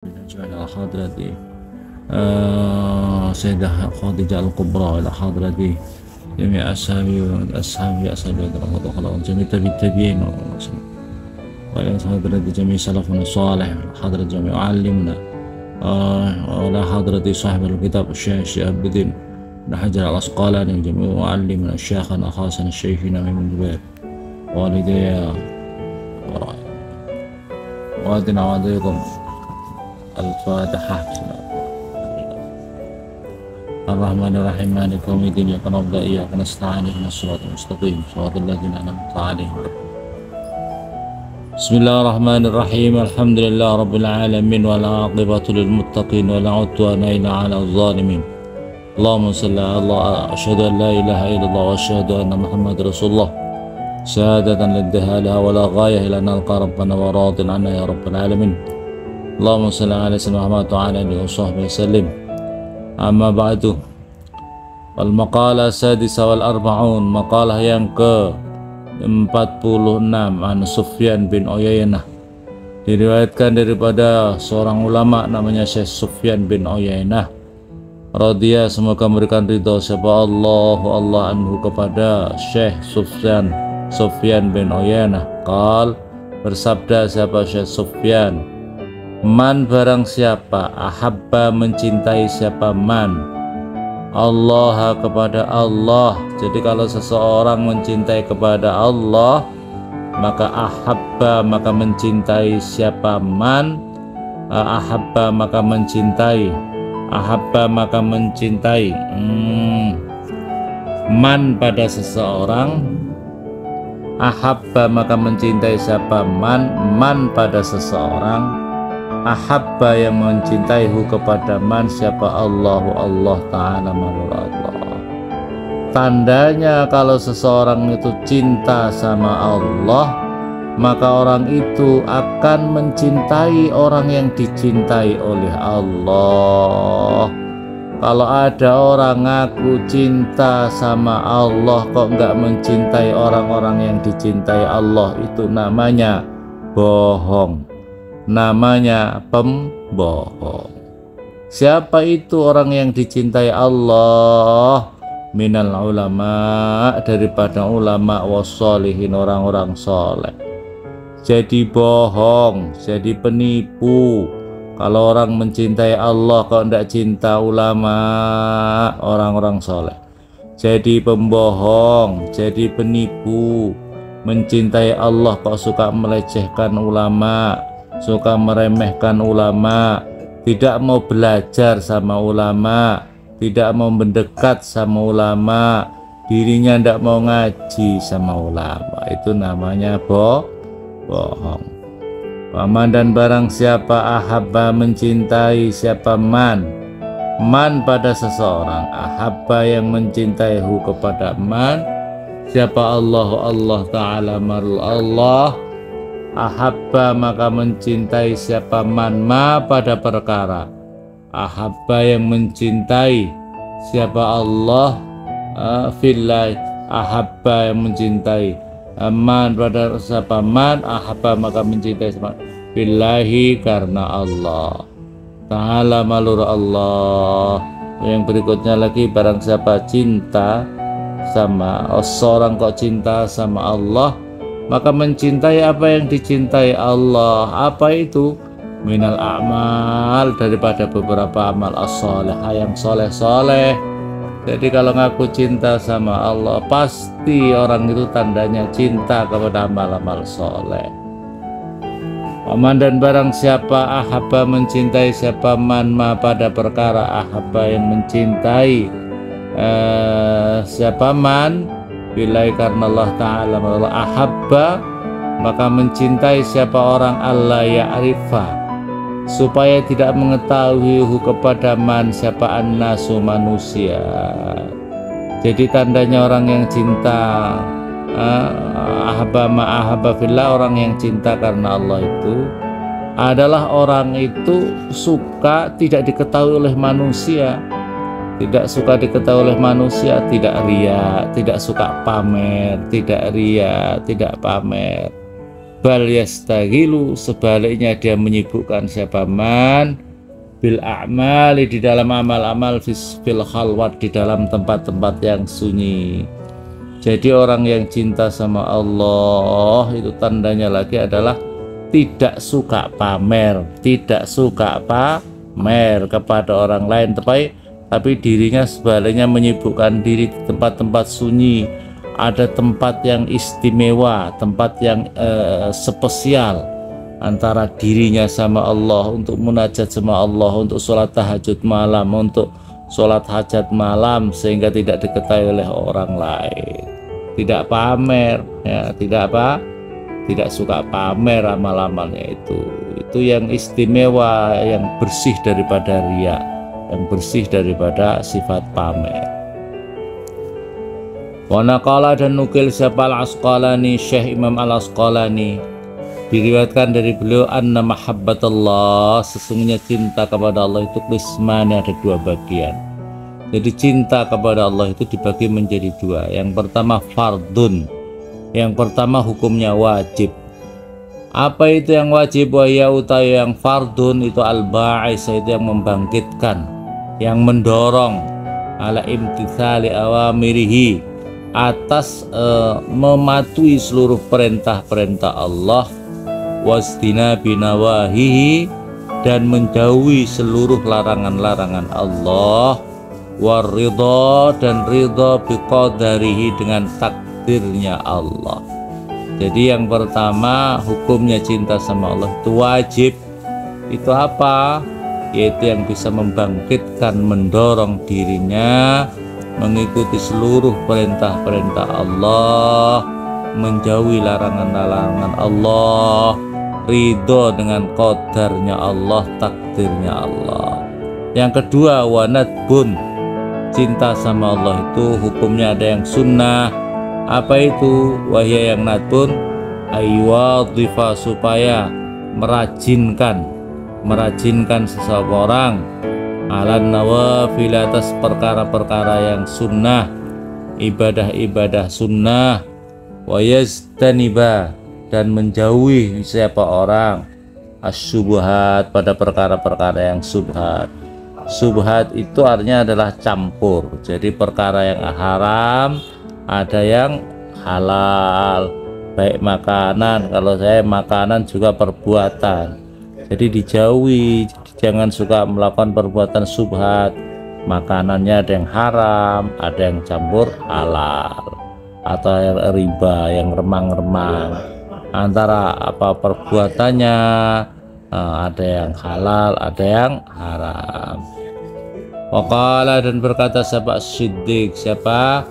إلى حضرة سيدة خديجة الكبرى، إلى حضرة جميع أصحابي جميع التابعين وإلى حضرة جميع سلفنا الصالح، حضرة جميع معلمنا، وإلى حضرة صاحب الكتاب الشيخ شهاب الدين بن حجر العسقلاني وجميع معلمنا شيخنا خاصنا الشيخنا من جبير والدي وادنا واديكم الفاتحة. الرحمن الرحيم مالك يوم الدين، إياك نعبد وإياك نستعين، اهدنا الصراط المستقيم صراط الذين أنعمت عليهم. بسم الله الرحمن الرحيم، الحمد لله رب العالمين والعاقبة للمتقين ولا عدوان إلا على الظالمين. اللهم صل على الله، أشهد أن لا إله إلا الله وأشهد أن محمد رسول الله شهادة للدهالها ولا غاية إلا أن نلقى ربنا وراض عنا يا رب العالمين. اللهم صل على سيدنا محمد وعلى آله وصحبه وسلم. Amma ba'du. Wal maqalah sadisa wal arba'un, maqalah yang ke-46 an Sufyan bin Uyainah. Diriwayatkan daripada seorang ulama namanya Syekh Sufyan bin Uyainah radhiyallahu, semoga memberikan ridha siapa Allah anhu kepada Syekh Sufyan bin Uyainah. Qal, bersabda siapa Syekh Sufyan, man barang siapa, ahabba mencintai siapa, man Allah kepada Allah. Jadi kalau seseorang mencintai kepada Allah, maka ahabba maka mencintai siapa, man ahabba maka mencintai, ahabba maka mencintai man pada seseorang, ahabba maka mencintai siapa, man pada seseorang, ahabba yang mencintaihu kepada man siapa, Allah Ta'ala menurut Allah. Tandanya kalau seseorang itu cinta sama Allah, maka orang itu akan mencintai orang yang dicintai oleh Allah. Kalau ada orang ngaku cinta sama Allah kok nggak mencintai orang-orang yang dicintai Allah, itu namanya bohong, namanya pembohong. Siapa itu orang yang dicintai Allah? Minal ulama, daripada ulama, wassolihin, orang-orang soleh. Jadi bohong, jadi penipu kalau orang mencintai Allah kok tidak cinta ulama, orang-orang soleh. Jadi pembohong, jadi penipu, mencintai Allah kok suka melecehkan ulama, suka meremehkan ulama, tidak mau belajar sama ulama, tidak mau mendekat sama ulama, dirinya tidak mau ngaji sama ulama, itu namanya bohong. Paman dan barang siapa ahabba mencintai siapa, man pada seseorang, ahabba yang mencintaihu kepada man siapa, Allah Ta'ala marul Allah, ahabba maka mencintai siapa, man pada perkara, ahabba yang mencintai siapa, Allah fillah, ahabba yang mencintai man pada siapa, man ahabba maka mencintai siapa, billahi karena Allah Ta'ala malur Allah. Yang berikutnya lagi, barang siapa cinta sama seorang kok cinta sama Allah, maka mencintai apa yang dicintai Allah. Apa itu? Minal a'mal, daripada beberapa amal as-solehah yang soleh-soleh. Jadi kalau ngaku cinta sama Allah, pasti orang itu tandanya cinta kepada amal-amal soleh. Paman dan barang siapa ahabba mencintai siapa, man pada perkara, ahabba yang mencintai siapa, man billahi karena Allah Ta'ala ahabba maka mencintai siapa orang, Allah ya'rifah supaya tidak mengetahui kepada man siapa, annasu manusia. Jadi tandanya orang yang cinta ahabba ma'ahabba fillah, orang yang cinta karena Allah itu adalah orang itu suka tidak diketahui oleh manusia, tidak suka diketahui oleh manusia, tidak ria, tidak suka pamer, tidak ria, tidak pamer. bal yastaghilu, sebaliknya dia menyibukkan siapa man bil a'mali, di dalam amal-amal, fil khalwat, di dalam tempat-tempat yang sunyi. Jadi orang yang cinta sama Allah itu tandanya lagi adalah tidak suka pamer, tidak suka pamer kepada orang lain, tapi dirinya sebaliknya menyibukkan diri di tempat-tempat sunyi. Ada tempat yang istimewa, tempat yang spesial antara dirinya sama Allah, untuk munajat sama Allah, untuk sholat tahajud malam, untuk sholat hajat malam, sehingga tidak diketahui oleh orang lain. Tidak pamer, ya, tidak suka pamer amal-amalnya itu yang istimewa, yang bersih daripada riya, yang bersih daripada sifat pamer. Wa naqala, dan nukil siapa Al-Asqalani, Syekh Imam Al-Asqalani, diriwayatkan dari beliau, anna mahabbatullah, sesungguhnya cinta kepada Allah itu qismani, ada dua bagian. Jadi cinta kepada Allah itu dibagi menjadi dua. Yang pertama fardun, yang pertama hukumnya wajib. Apa itu yang wajib? Wa ya utawi yang fardun itu al-ba'is, itu yang membangkitkan, yang mendorong, ala imtithali awamirihi, atas mematuhi seluruh perintah-perintah Allah, wasdinabi nawahihi, dan menjauhi seluruh larangan-larangan Allah, waridha, dan ridha biqadarihi, dengan takdirnya Allah. Jadi yang pertama hukumnya cinta sama Allah itu wajib. Itu apa? Yaitu yang bisa membangkitkan, mendorong dirinya mengikuti seluruh perintah-perintah Allah, menjauhi larangan-larangan Allah, ridho dengan qadarnya Allah, takdirnya Allah. Yang kedua wanadbun, cinta sama Allah itu hukumnya ada yang sunnah. Apa itu? Wahya yang nadbun aywadhifa, supaya merajinkan seseorang ala nawafil, atas perkara-perkara yang sunnah, ibadah-ibadah sunnah, wa yazdaniba, dan menjauhi siapa orang asyubhat, pada perkara-perkara yang subhat. Subhat itu artinya adalah campur, jadi perkara yang haram ada yang halal, baik makanan, kalau saya makanan juga perbuatan, jadi dijauhi. Jangan suka melakukan perbuatan subhat. Makanannya ada yang haram, ada yang campur halal, atau yang riba, yang remang-remang. Antara apa perbuatannya, ada yang halal, ada yang haram. Waqala, dan berkata siapa Siddiq, siapa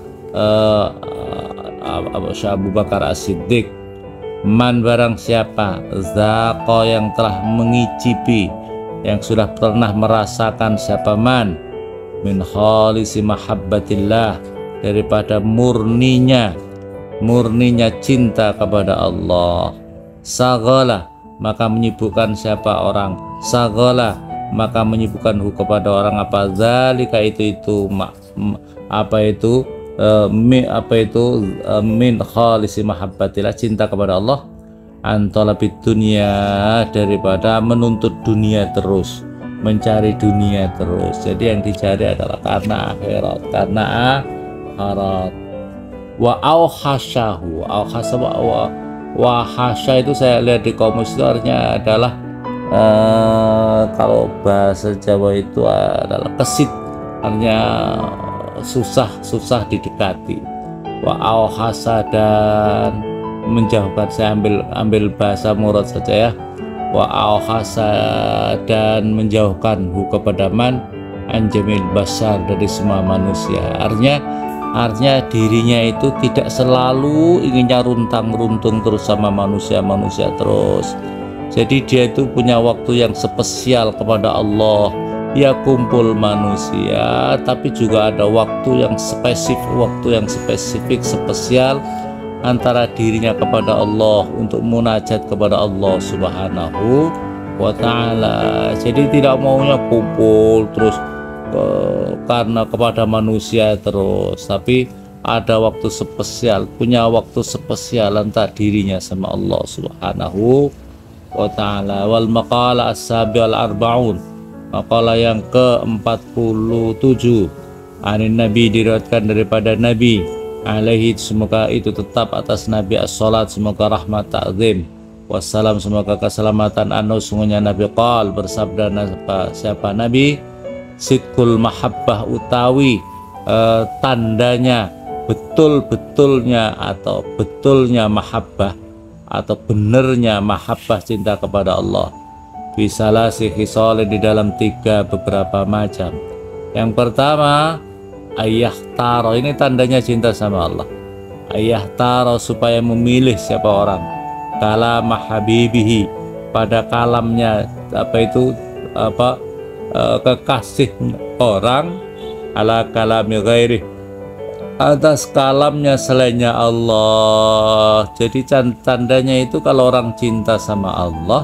Abu Bakar As-Siddiq, man barang siapa zaqa, yang telah mengicipi, yang sudah pernah merasakan siapa man, min khalisi mahabbatillah, daripada murninya cinta kepada Allah, sagala, maka menyibukkan siapa orang, sagala, maka menyibukkan kepada orang apa, zalika itu min khalisi mahabbatillah, cinta kepada Allah, antolabid dunia, daripada menuntut dunia terus, mencari dunia terus. Jadi yang dicari adalah karena akhirat, wa auhasyahu, wa hasya itu saya lihat di komus itu artinya adalah kalau bahasa Jawa itu adalah kesit, artinya susah didekati. Wa auhasa, dan menjauhkan, saya ambil bahasa murad saja ya. Wa auhasa, dan menjauhkan kepada man anjamil basar, dari semua manusia. Artinya dirinya itu tidak selalu inginnya runtang-runtung terus sama manusia terus. Jadi dia itu punya waktu yang spesial kepada Allah, ya kumpul manusia, tapi juga ada waktu yang spesifik spesial antara dirinya kepada Allah, untuk munajat kepada Allah Subhanahu wa ta'ala. Jadi tidak maunya kumpul terus karena kepada manusia terus, tapi ada waktu spesial, punya waktu spesial antara dirinya sama Allah Subhanahu wa ta'ala. Wal maqala as-sabi al-arba'un, maqala yang ke-47, anin Nabi, diriwayatkan daripada Nabi alaihi, semoga itu tetap atas Nabi, as-salat, semoga rahmat ta'zim, wassalam, semoga keselamatan, anu sungguhnya Nabi, qal, bersabda siapa Nabi, sidqul mahabbah, utawi tandanya betul-betulnya atau betulnya mahabbah atau benernya mahabbah, cinta kepada Allah, bisalah si hisole, di dalam 3 beberapa macam. Yang pertama, ayah taro, ini tandanya cinta sama Allah. Ayah taro, supaya memilih siapa orang, kalam habibihi, pada kalamnya, kekasih orang, ala kalami ghairi, atas kalamnya selainnya Allah. Jadi tandanya itu kalau orang cinta sama Allah,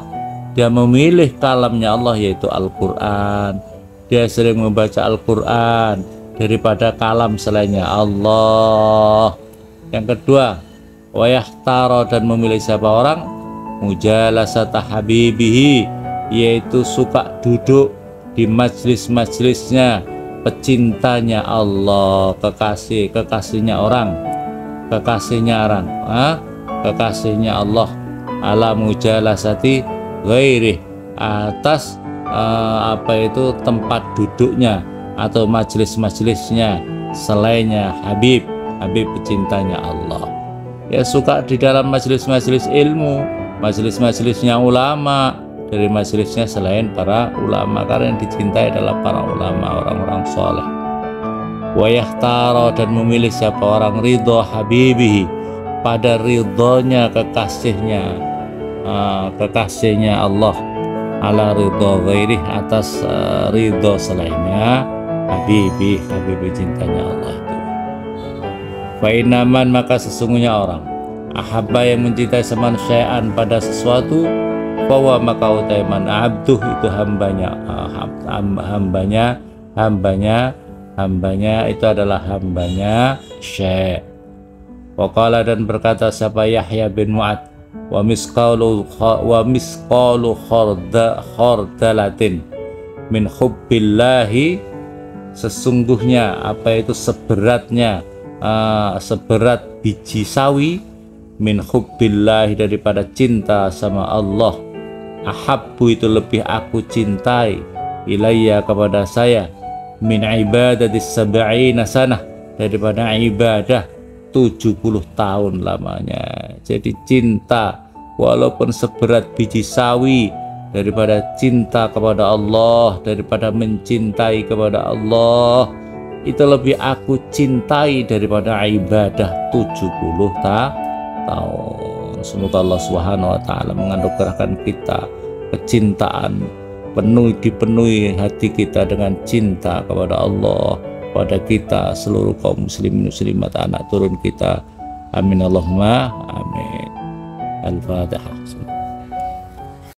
dia memilih kalamnya Allah, yaitu Al-Quran. Dia sering membaca Al-Quran daripada kalam selainnya Allah. Yang kedua, wayahtaro, dan memilih siapa orang, mujalasata habibihi, yaitu suka duduk di majlis-majlisnya pecintanya Allah, kekasihnya orang, kekasihnya Allah, ala mujalasati ghairi, atas tempat duduknya atau majlis-majlisnya selainnya Habib pecintanya Allah. Ya, suka di dalam majlis-majlis ilmu, majlis-majlisnya ulama, dari majelisnya selain para ulama, karena yang dicintai adalah para ulama, orang-orang soleh. Wayahtaro, dan memilih siapa orang, ridho habibihi, pada ridhonya kekasihnya Allah, ala ridho ghairi, atas ridho selainnya habibi cintanya Allah itu. Fainaman, maka sesungguhnya orang, ahabba, yang mencintai semanusiaan pada sesuatu, bahwa maka utaiman abduh, itu hambanya itu adalah hambanya Syekh. Waqala, dan berkata siapa Yahya bin Mu'ad, wa misqalu khardalatin min hubbillahi, sesungguhnya seberat biji sawi, min hubbillahi, daripada cinta sama Allah, ahabbu, itu lebih aku cintai, ilayya, kepada saya, min ibadatis sab'ina sanah, daripada ibadah 70 tahun lamanya. Jadi cinta walaupun seberat biji sawi, daripada cinta kepada Allah, daripada mencintai kepada Allah, itu lebih aku cintai daripada ibadah 70 tahun. Semoga Allah Subhanahu wa ta'ala menganugerahkan kita kecintaan, dipenuhi hati kita dengan cinta kepada Allah, pada kita, seluruh kaum muslimin muslimat, anak turun kita. Amin Allahumma amin. Al-Fatihah.